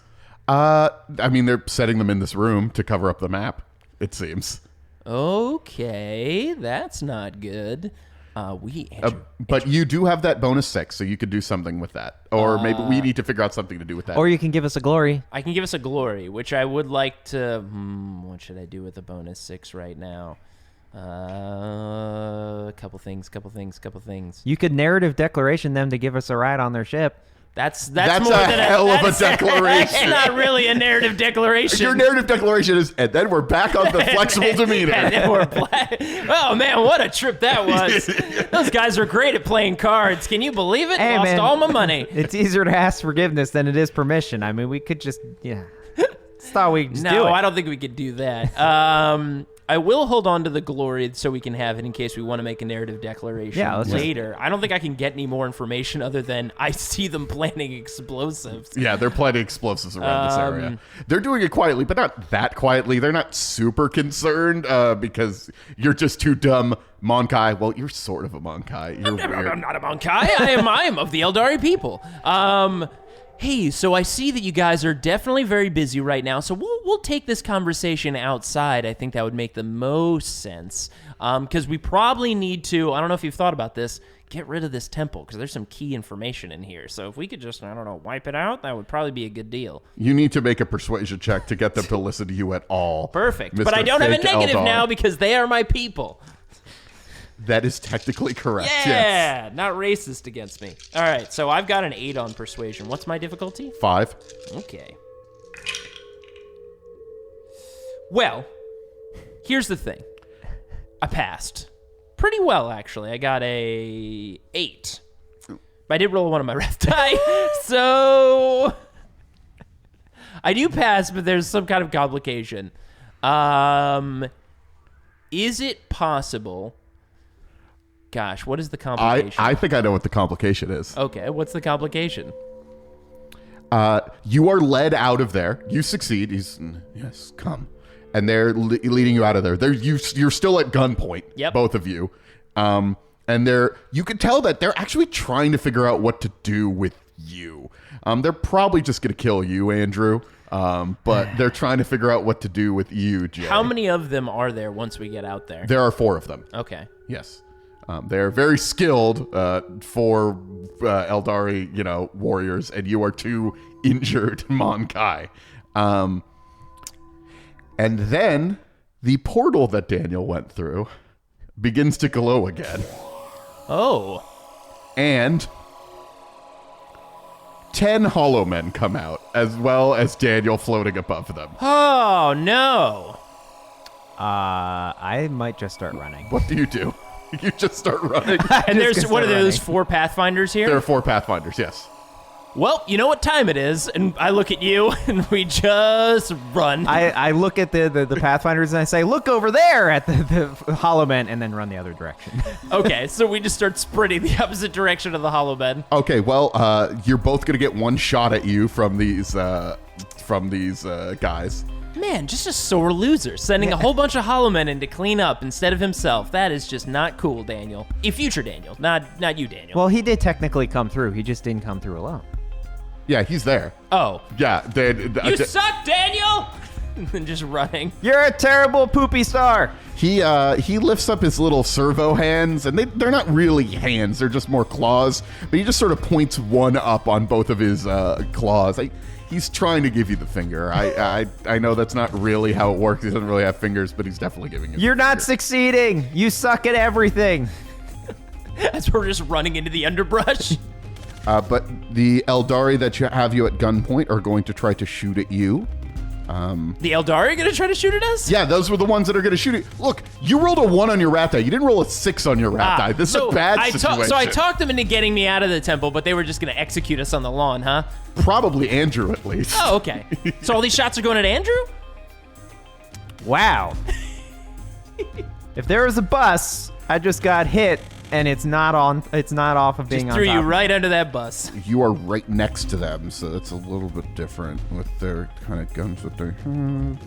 I mean, they're setting them in this room to cover up the map, it seems. Okay, that's not good. But you do have that bonus 6, so you could do something with that. Or maybe we need to figure out something to do with that. Or you can give us a glory. I can give us a glory, which I would like to... what should I do with a bonus 6 right now? A couple things. You could narrative declaration them to give us a ride on their ship. That's more a than hell of a declaration. That's not really a narrative declaration. Your narrative declaration is, and then we're back on the flexible demeanor. And then we're oh man, what a trip that was! Those guys were great at playing cards. Can you believe it? Hey, Lost man, all my money. It's easier to ask forgiveness than it is permission. I mean, we could just Just thought we could just do it. No, I don't think we could do that. I will hold on to the glory so we can have it in case we want to make a narrative declaration later. I don't think I can get any more information other than I see them planning explosives. Yeah, they're planning explosives around this area. They're doing it quietly, but not that quietly. They're not super concerned because you're just too dumb. Monkai, well, you're sort of a Monkai. I'm not a Monkai. I am of the Eldari people. Hey, so I see that you guys are definitely very busy right now, so we'll take this conversation outside. I think that would make the most sense, because we probably need to, I don't know if you've thought about this, get rid of this temple, because there's some key information in here. So if we could just, I don't know, wipe it out, that would probably be a good deal. You need to make a persuasion check to get them to listen to you at all. Perfect. Mr. But I don't have a Fake negative Eldar. now because they are my people. That is technically correct, Yeah, yes. not racist against me. All right, so I've got an 8 on persuasion. What's my difficulty? 5. Okay. Well, here's the thing. I passed. Pretty well, actually. I got a 8. But I did roll one on my wrath die, so... I do pass, but there's some kind of complication. Is it possible... Gosh, what is the complication? I think I know what the complication is. Okay, what's the complication? You are led out of there. You succeed. Yes, come. And they're leading you out of there. You're still at gunpoint, Yep. both of you. And you can tell that they're actually trying to figure out what to do with you. They're probably just going to kill you, Andrew. But they're trying to figure out what to do with you, Jay. How many of them are there once we get out there? There are 4 of them. Okay. Yes. They're very skilled for Eldari, warriors, and you are 2 injured Monkai. And then the portal that Daniel went through begins to glow again. Oh. And 10 hollow men come out, as well as Daniel floating above them. Oh, no. I might just start running. What do? You just start running. And there's, gonna what are start those, running. 4 Pathfinders here? There are 4 Pathfinders, yes. Well, you know what time it is, and I look at you, and we just run. I look at the Pathfinders and I say, look over there at the hollow men, and then run the other direction. Okay, so we just start sprinting the opposite direction of the hollow bed. Okay, well, you're both going to get 1 shot at you from these guys. Man, just a sore loser, sending a whole bunch of hollow men in to clean up instead of himself. That is just not cool, Daniel. Future Daniel, not you, Daniel. Well, he did technically come through. He just didn't come through alone. Yeah, he's there. Oh. Yeah. You suck, Daniel! and just running. You're a terrible poopy star. He lifts up his little servo hands, and they're not really hands; they're just more claws. But he just sort of points one up on both of his claws. He's trying to give you the finger. I know that's not really how it works. He doesn't really have fingers, but he's definitely giving you. You're the not finger. succeeding. You suck at everything. As we're just running into the underbrush. But the Eldari that have you at gunpoint are going to try to shoot at you. The Eldari are going to try to shoot at us? Yeah, those were the ones that are going to shoot it. Look, you rolled a 1 on your rat die. You didn't roll a 6 on your rat die. This is a bad situation. So I talked them into getting me out of the temple, but they were just going to execute us on the lawn, huh? Probably Andrew, at least. Oh, okay. So all these shots are going at Andrew? Wow. If there was a bus, I just got hit, and it's not off of being Just on threw top you of it. right under that bus. You are right next to them, so that's a little bit different with their kind of guns that they...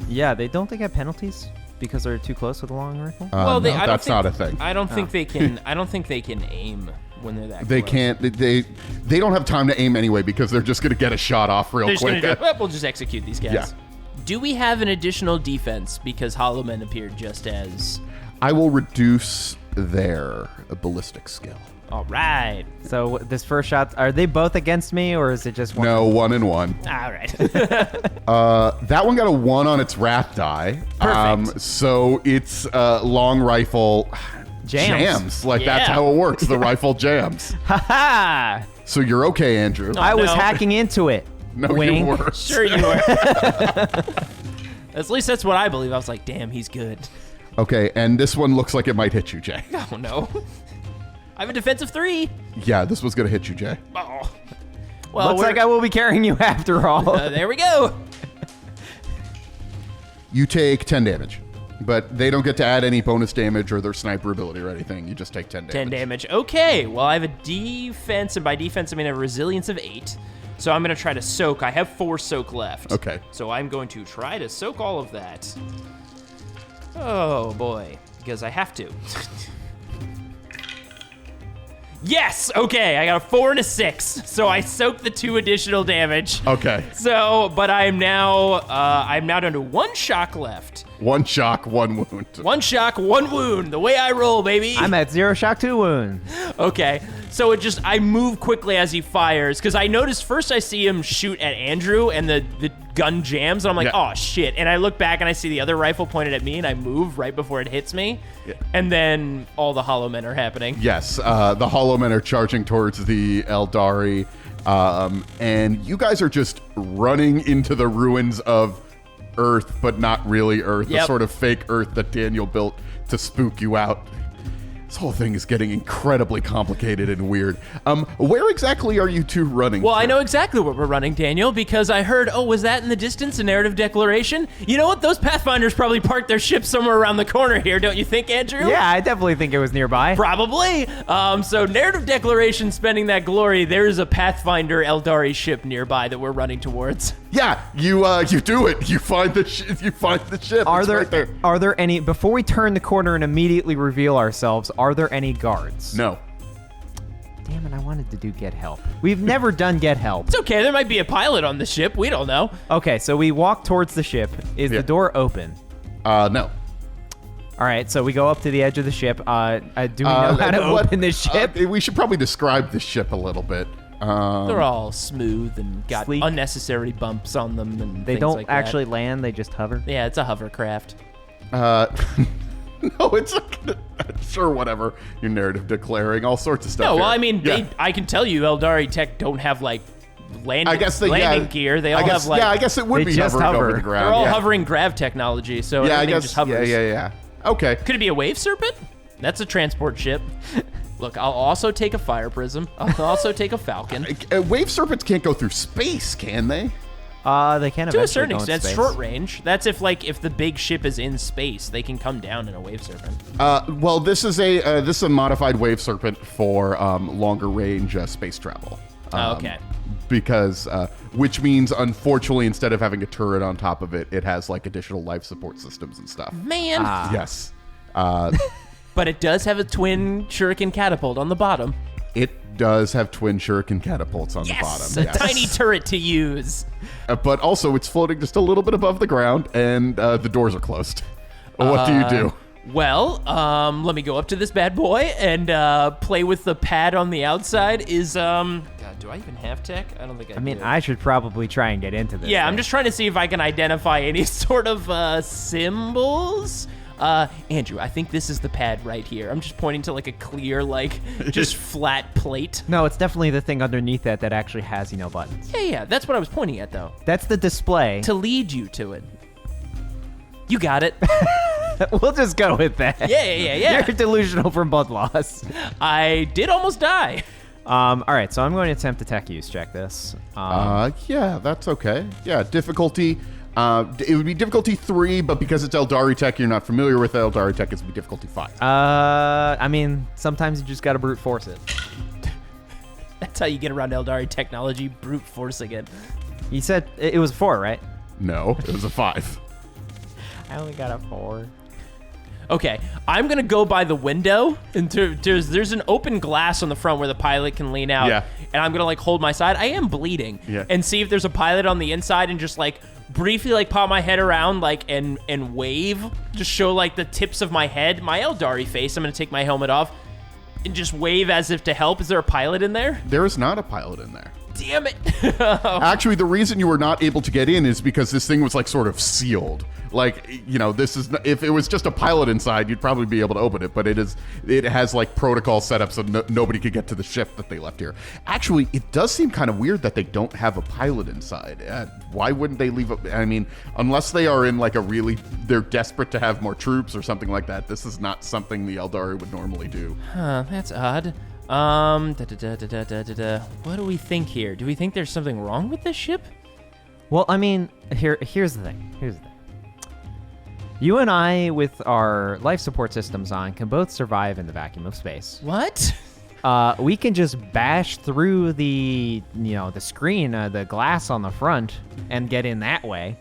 Yeah, they don't think have penalties because they're too close with a long rifle. Well, no, I don't that's think- not a thing. I don't think they can. I don't think they can aim when they're that. They close. can't. They don't have time to aim anyway because they're just going to get a shot off real They're just quick. gonna go, well, we'll just execute these guys. Yeah. Do we have an additional defense because Hollow Men appeared just as? I will reduce their ballistic skill. All right. So this first shot, are they both against me, or is it just one? No, 1 and 1. All right. That one got a 1 on its wrath die. Perfect. So it's long rifle Jams. Like that's Yeah. how it works. The rifle jams. Ha So you're okay, Andrew. I was no. hacking into it. No, Wink. you were. Sure you were. At least that's what I believe. I was like, damn, he's good. Okay, and this one looks like it might hit you, Jay. Oh no. I have a defensive 3. Yeah, this was gonna hit you, Jay. Oh. Well, Looks like I will be carrying you after all. there we go. You take 10 damage, but they don't get to add any bonus damage or their sniper ability or anything. You just take 10 damage. 10 damage. Okay. Well, I have a defense, and by defense I mean a resilience of 8. So I'm going to try to soak. I have 4 soak left. Okay. So I'm going to try to soak all of that. Oh, boy. Because I have to. Yes! Okay, I got a 4 and a 6. So I soaked the 2 additional damage. Okay. So, but I'm now down to 1 shock left. 1 shock, 1 wound. 1 shock, 1 wound. The way I roll, baby. I'm at 0 shock 2 wounds. Okay, so I move quickly as he fires, because I noticed first I see him shoot at Andrew, and the gun jams, and I'm like, Yeah. oh, shit. And I look back, and I see the other rifle pointed at me, and I move right before it hits me. Yeah. And then all the Hollow Men are happening. Yes, the Hollow Men are charging towards the Eldari, and you guys are just running into the ruins of Earth, but not really Earth, the Yep. sort of fake Earth that Daniel built to spook you out. This whole thing is getting incredibly complicated and weird. Where exactly are you two running? Well, I to? know exactly where we're running, Daniel, because I heard, oh, was that in the distance, a narrative declaration? You know what? Those Pathfinders probably parked their ship somewhere around the corner here, don't you think, Andrew? Yeah, I definitely think it was nearby. Probably. So narrative declaration, spending that glory. There is a Pathfinder Eldari ship nearby that we're running towards. Yeah, you do it. You find the you find the ship. Are It's there right there? are there any, before we turn the corner and immediately reveal ourselves, are there any guards? No. Damn it, I wanted to do get help. We've never done get help. It's okay. There might be a pilot on the ship. We don't know. Okay, so we walk towards the ship. Is Yeah. the door open? No. All right, so we go up to the edge of the ship. Do we know how to open the ship? We should probably describe the ship a little bit. They're all smooth and got Sleek. unnecessary bumps on them and They things don't like that. actually land, they just hover. Yeah, it's a hovercraft. No, it's sure, whatever. You're narrative declaring all sorts of stuff. No, well, here. I mean, Yeah. I can tell you, Eldari tech don't have like landing I guess landing gear. They all have like I guess it would They be just hovering over hover. the ground. they're all yeah. hovering grav technology, so Yeah, I everything guess. just hovers. Yeah. Okay. Could it be a wave serpent? That's a transport ship. Look, I'll also take a fire prism. I'll also take a falcon. Wave serpents can't go through space, can they? They can To eventually a certain go in extent, space. short range. That's if the big ship is in space, they can come down in a wave serpent. Well, this is a modified wave serpent for longer range space travel. Okay. Because, which means, unfortunately, instead of having a turret on top of it, it has like additional life support systems and stuff. Man. Yes. But it does have a twin shuriken catapult on the bottom. It does have twin shuriken catapults on the Yes, bottom. a tiny turret to use. But also, it's floating just a little bit above the ground, and the doors are closed. What do you do? Well, let me go up to this bad boy and play with the pad on the outside. God, do I even have tech? I don't think I do. I mean, I should probably try and get into this. Yeah, I'm thing. just trying to see if I can identify any sort of symbols. Andrew, I think this is the pad right here. I'm just pointing to like a clear, like, just flat plate. No, it's definitely the thing underneath that actually has, buttons. Yeah, that's what I was pointing at, though. That's the display. To lead you to it. You got it. We'll just go with that. Yeah. You're delusional from blood loss. I did almost die. All right, so I'm going to attempt to tech use check this. Yeah, that's okay. Yeah, difficulty. It would be difficulty 3, but because it's Eldari tech, you're not familiar with Eldari tech, it's be difficulty 5. I mean, sometimes you just got to brute force it. That's how you get around Eldari technology, brute forcing it. You said it was a 4, right? No, it was a 5. I only got a 4. Okay, I'm gonna go by the window, and there's an open glass on the front where the pilot can lean out. Yeah. And I'm gonna like hold my side. I am bleeding. Yeah. And see if there's a pilot on the inside, and just like briefly like pop my head around like and wave, just show like the tips of my head, my Eldari face. I'm gonna take my helmet off and just wave as if to help. Is there a pilot in there? There is not a pilot in there. Damn it. Actually, the reason you were not able to get in is because this thing was like sort of sealed. Like, this is if it was just a pilot inside, you'd probably be able to open it. But it has like protocol set up so nobody could get to the ship that they left here. Actually, it does seem kind of weird that they don't have a pilot inside. Why wouldn't they leave? I mean, unless they are in like they're desperate to have more troops or something like that. This is not something the Eldari would normally do. Huh, that's odd. What do we think here? Do we think there's something wrong with this ship? Well, I mean, here's the thing. You and I, with our life support systems on, can both survive in the vacuum of space. What? We can just bash through the screen, the glass on the front, and get in that way.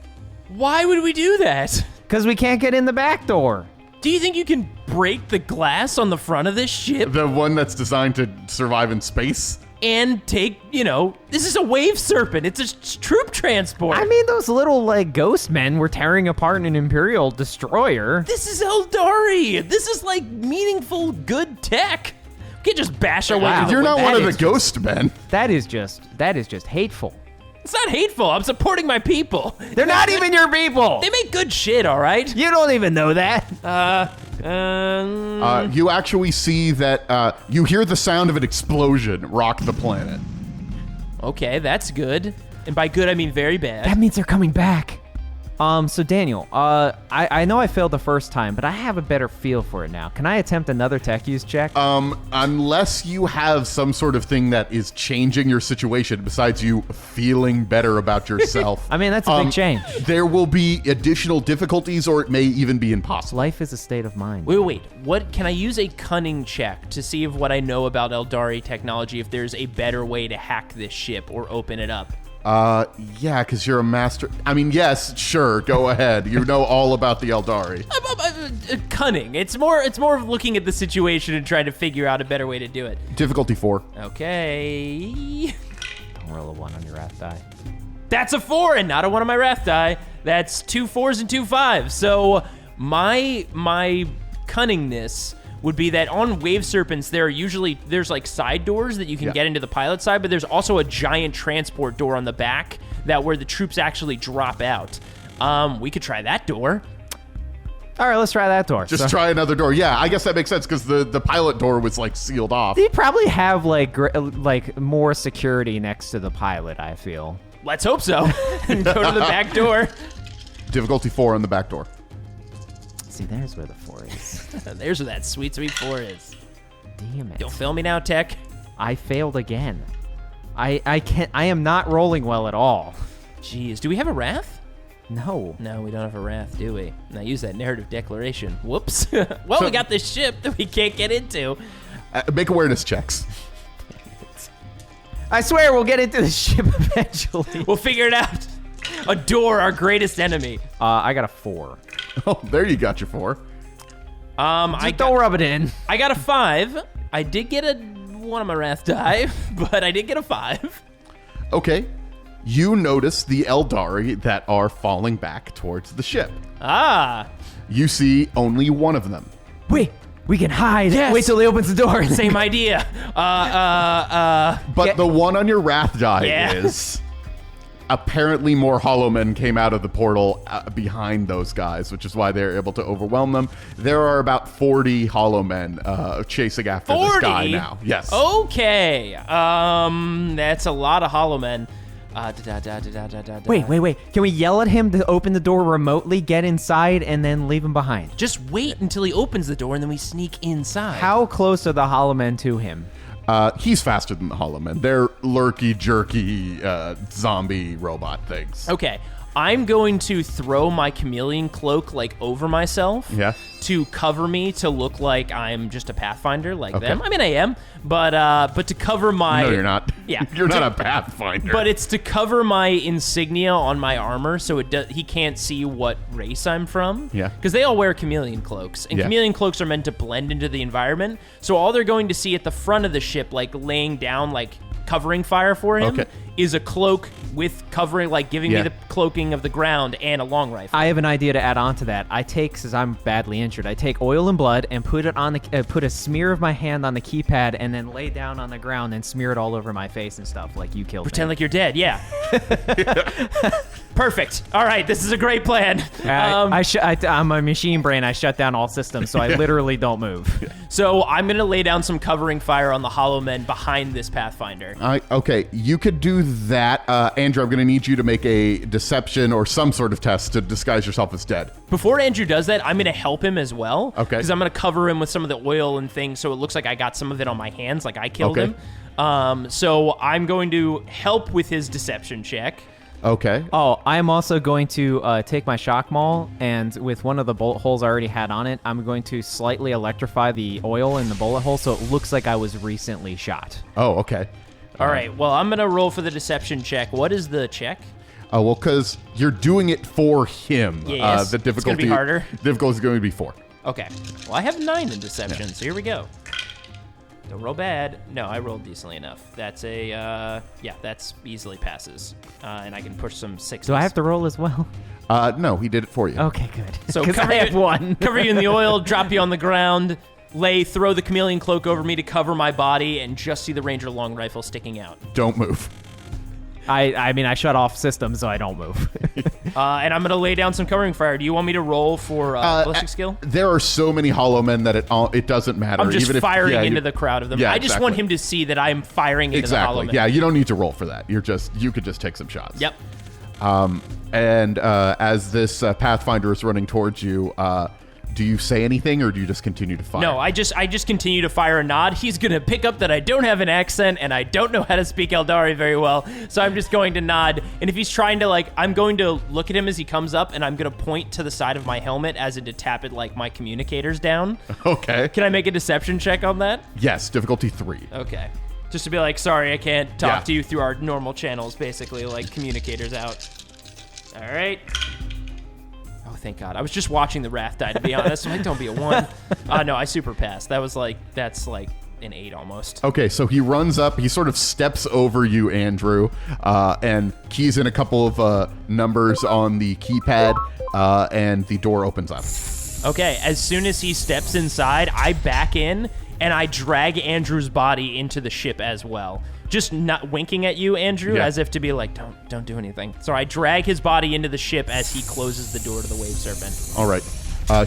Why would we do that? Because we can't get in the back door. Do you think you can break the glass on the front of this ship The one that's designed to survive in space? and take, this is a wave serpent. It's a troop transport. I mean, those little, ghost men were tearing apart an Imperial destroyer. This is Eldari. This is like meaningful, good tech. We can't just bash our way Wow. through You're the not window. one of the ghost men. That is just hateful. It's not hateful. I'm supporting my people. They're not even your people. They make good shit, all right? You don't even know that. You actually see that you hear the sound of an explosion rock the planet. Okay, that's good. And by good, I mean very bad. That means they're coming back. So Daniel, I know I failed the first time, but I have a better feel for it now. Can I attempt another tech use check? Unless you have some sort of thing that is changing your situation besides you feeling better about yourself. I mean, that's a big change. There will be additional difficulties, or it may even be impossible. Life is a state of mind. Wait. What can I use a cunning check to see if what I know about Eldari technology, if there's a better way to hack this ship or open it up? Yeah, because you're a master. I mean, yes, sure, go ahead. You know all about the Eldari. Cunning. It's more of looking at the situation and trying to figure out a better way to do it. Difficulty 4. Okay. Don't roll a 1 on your wrath die. That's a 4 and not a 1 on my wrath die. That's 2 4s and 2 5s. So my cunningness would be that on wave serpents, there's like side doors that you can get into the pilot side, but there's also a giant transport door on the back where the troops actually drop out. We could try that door. All right, let's try that door. Just try another door. Yeah, I guess that makes sense because the pilot door was like sealed off. They probably have like more security next to the pilot, I feel. Let's hope so. Go to the back door. Difficulty 4 on the back door. See, there's where the 4 is. There's where that sweet 4 is. Damn it. Don't fail me now, Tech. I failed again. I am not rolling well at all. Jeez, do we have a wrath? No. No, we don't have a wrath, do we? Now use that narrative declaration. Whoops. Well, we got this ship that we can't get into. Make awareness checks. I swear we'll get into the ship eventually. We'll figure it out. A door, our greatest enemy. I got a 4. Oh, there you got your 4. Don't rub it in. I got a 5. I did get a 1 1 on my wrath die, but I did get a 5. Okay. You notice the Eldari that are falling back towards the ship. Ah. You see only one of them. Wait, we can hide. Yes. Wait till he opens the door. Same idea. But the one on your wrath die Yeah. is... Apparently more hollow men came out of the portal behind those guys, which is why they're able to overwhelm them. There are about 40 hollow men chasing after this guy now. Yes. Okay. That's a lot of hollow men. Wait. Can we yell at him to open the door remotely, get inside, and then leave him behind? Just wait until he opens the door and then we sneak inside. How close are the hollow men to him? He's faster than the hollow men. They're lurky, jerky, zombie robot things. Okay. I'm going to throw my chameleon cloak like over myself to cover me to look like I'm just a pathfinder like them. I mean, I am, but to cover my... No, you're not. Yeah. You're not a pathfinder. But it's to cover my insignia on my armor so he can't see what race I'm from. Yeah. Because they all wear chameleon cloaks, and chameleon cloaks are meant to blend into the environment. So all they're going to see at the front of the ship, like laying down, like covering fire for him, is a cloak with covering, like giving me the cloaking of the ground and a long rifle. I have an idea to add on to that. I take, since I'm badly injured, I take oil and blood and put it on the put a smear of my hand on the keypad and then lay down on the ground and smear it all over my face and stuff like you killed Pretend me. like you're dead, yeah. Perfect. All right, this is a great plan. I'm a machine brain. I shut down all systems, so I literally don't move. So I'm going to lay down some covering fire on the hollow men behind this Pathfinder. Okay, you could do that. Andrew, I'm going to need you to make a deception or some sort of test to disguise yourself as dead. Before Andrew does that, I'm going to help him as well. Okay. Because I'm going to cover him with some of the oil and things so it looks like I got some of it on my hands, like I killed him. So I'm going to help with his deception check. Okay. Oh, I'm also going to take my shock maul, and with one of the bullet holes I already had on it, I'm going to slightly electrify the oil in the bullet hole so it looks like I was recently shot. Oh, okay. All right. Well, I'm going to roll for the deception check. What is the check? Oh, well, because you're doing it for him. Yes. The difficulty, It's going to be harder. Difficulty is going to be 4. Okay. Well, I have 9 in deception, so here we go. Don't roll bad. No, I rolled decently enough. That's a, that's easily passes. And I can push some 6s. Do I have to roll as well? No, he did it for you. Okay, good. So 'Cause I have one. Cover you in the oil, drop you on the ground, throw the chameleon cloak over me to cover my body, and just see the ranger long rifle sticking out. Don't move. I mean, I shut off systems, so I don't move. And I'm going to lay down some covering fire. Do you want me to roll for ballistic skill? There are so many hollow men that it doesn't matter. I'm just even firing if, into the crowd of them. Yeah, I just want him to see that I'm firing into the hollow men. Yeah, you don't need to roll for that. You could just take some shots. Yep. And as this Pathfinder is running towards you, do you say anything or do you just continue to fire? No, I just continue to fire a nod. He's going to pick up that I don't have an accent and I don't know how to speak Eldari very well. So I'm just going to nod. And if he's trying to, I'm going to look at him as he comes up and I'm going to point to the side of my helmet as in to tap it my communicators down. Okay. Can I make a deception check on that? Yes, difficulty 3. Okay. Just to be like, sorry, I can't talk to you through our normal channels, basically, communicators out. All right. Oh, thank God. I was just watching the Wrath die, to be honest. I'm like, don't be a 1. No, I super passed. That's an 8 almost. Okay, so he runs up, he sort of steps over you, Andrew, and keys in a couple of numbers on the keypad, and the door opens up. Okay, as soon as he steps inside, I back in, and I drag Andrew's body into the ship as well. Just not winking at you, Andrew, as if to be like, don't do anything. So I drag his body into the ship as he closes the door to the wave serpent. All right.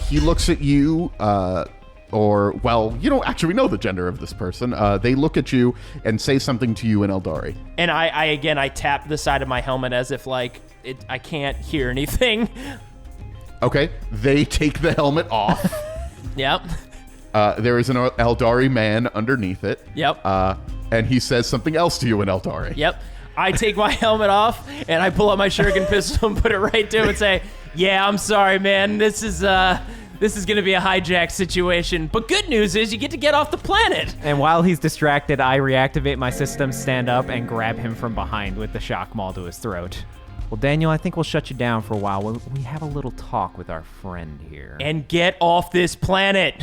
He looks at you, you don't actually know the gender of this person. They look at you and say something to you in Eldari. And I tap the side of my helmet as if I can't hear anything. Okay. They take the helmet off. Yep. There is an Eldari man underneath it. Yep. And he says something else to you in Eldari. Yep. I take my helmet off and I pull out my shuriken pistol and put it right to him and say, "Yeah, I'm sorry, man. This is going to be a hijack situation. But good news is you get to get off the planet." And while he's distracted, I reactivate my system, stand up, and grab him from behind with the shock maul to his throat. Well, Daniel, I think we'll shut you down for a while. We have a little talk with our friend here. And get off this planet.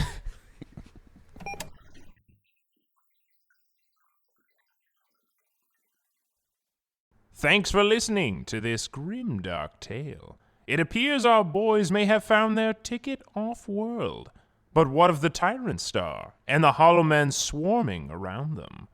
Thanks for listening to this grimdark tale. It appears our boys may have found their ticket off-world. But what of the Tyrant Star and the Hollow Men swarming around them?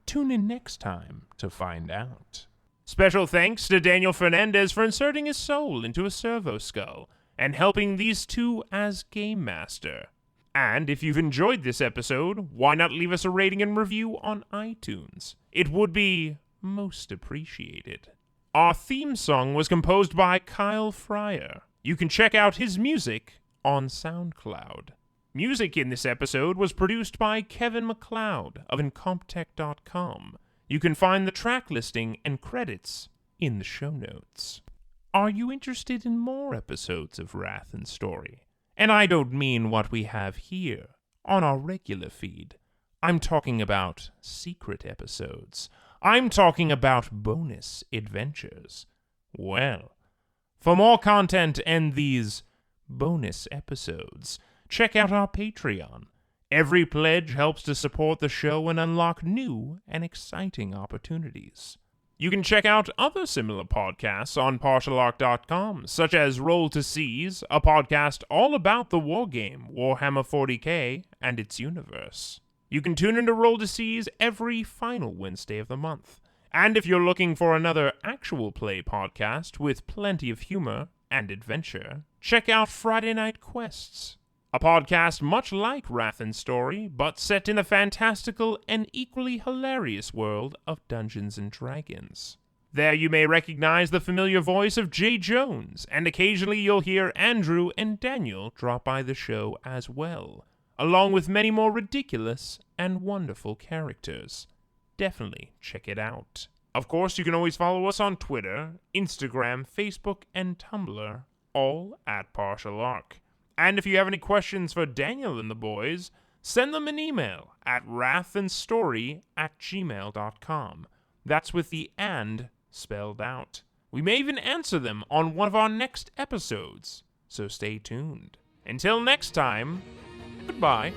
Tune in next time to find out. Special thanks to Daniel Fernandez for inserting his soul into a servo skull and helping these two as Game Master. And if you've enjoyed this episode, why not leave us a rating and review on iTunes? It would be most appreciated. Our theme song was composed by Kyle Fryer. You can check out his music on SoundCloud. Music in this episode was produced by Kevin MacLeod of Incomptech.com. You can find the track listing and credits in the show notes. Are you interested in more episodes of Wrath and Story? And I don't mean what we have here on our regular feed. I'm talking about secret episodes. I'm talking about bonus adventures. Well, for more content and these bonus episodes, check out our Patreon. Every pledge helps to support the show and unlock new and exciting opportunities. You can check out other similar podcasts on partialarc.com, such as Roll to Seize, a podcast all about the wargame Warhammer 40k and its universe. You can tune into Roll to Seize every final Wednesday of the month. And if you're looking for another actual play podcast with plenty of humor and adventure, check out Friday Night Quests, a podcast much like Wrath and Story, but set in the fantastical and equally hilarious world of Dungeons & Dragons. There you may recognize the familiar voice of Jay Jones, and occasionally you'll hear Andrew and Daniel drop by the show as well, along with many more ridiculous and wonderful characters. Definitely check it out. Of course, you can always follow us on Twitter, Instagram, Facebook, and Tumblr, all at Partial Arc. And if you have any questions for Daniel and the boys, send them an email at wrathandstory@gmail.com. That's with the "and" spelled out. We may even answer them on one of our next episodes, so stay tuned. Until next time, goodbye.